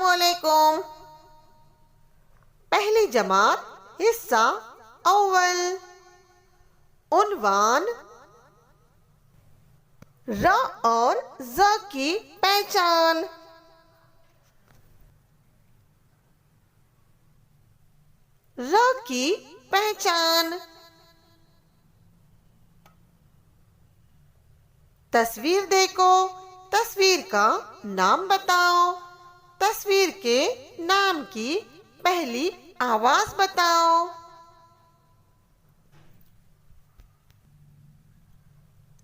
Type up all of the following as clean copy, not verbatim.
अस्सलामुअलैकुम। पहली जमात हिस्सा अव्वल। उन्वान र और ज़ की पहचान। र की पहचान। तस्वीर देखो, तस्वीर का नाम बताओ। तस्वीर के नाम की पहली आवाज बताओ।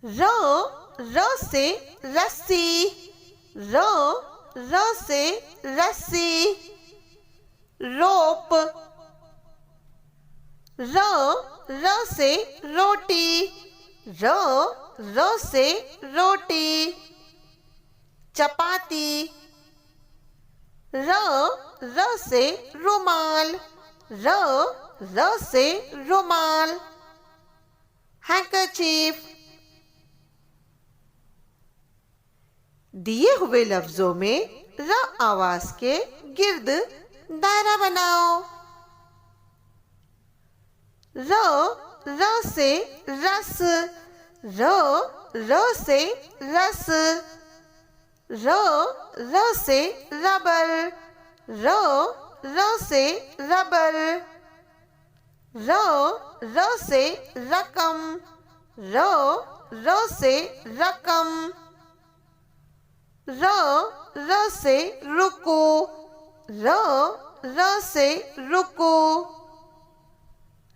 र से रस्सी। र से रस्सी। रोप। र से रोटी। र से रोटी। चपाती। र से रुमाल। र से रुमाल। हैंकरचीफ। दिए हुए लफ्जों में र आवाज के गिर्द दायरा बनाओ। र से रस। र से रस। र से रबर। र से रबर। र से रकम। र से रकम। र से रुको। र से रुको।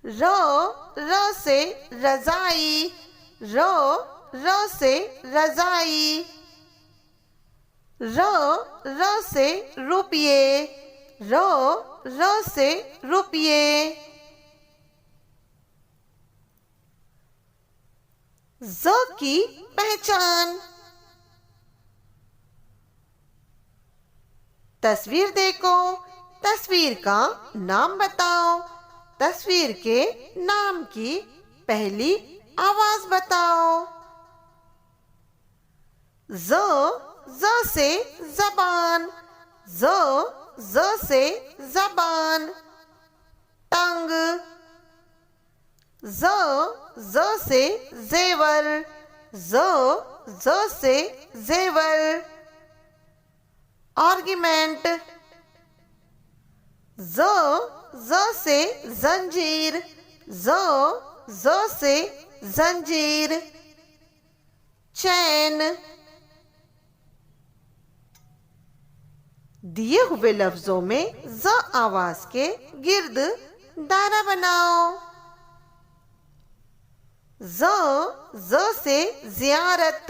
र से रजाई। र से रजाई। र से रुपये। र से रुपये। ज़ की पहचान। तस्वीर देखो, तस्वीर का नाम बताओ। तस्वीर के नाम की पहली आवाज बताओ। ज़ से ज़बान। ज़ से ज़बान। टंग। ज़ से ज़ेवर। ज़ से ज़ेवर। आर्गुमेंट। ज़ से जंजीर। ज़ से जंजीर। चैन। दिए हुए लफ्जों में ज़ आवाज के गिर्द दायरा बनाओ। ज़ से ज़ियारत।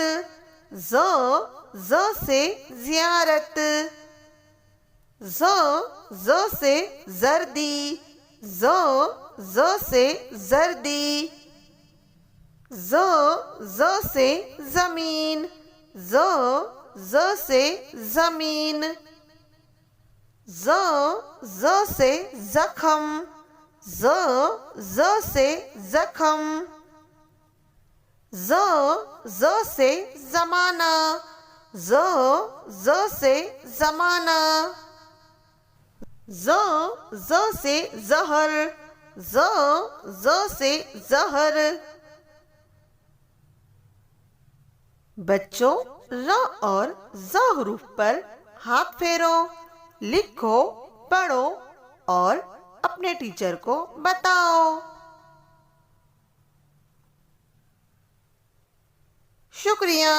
ज़ से ज़ियारत। ज़ से जर्दी। ज़ से जर्दी। ज़ से जमीन। ज़ से जमीन। ज़ से जख्म। ज़ से जख्म। ज़ से ज़माना। ज़ से ज़माना। ज़ से ज़हर। ज़ से ज़हर। बच्चों, र और ज़ हरूफ पर हाथ फेरो, लिखो, पढ़ो और अपने टीचर को बताओ। शुक्रिया।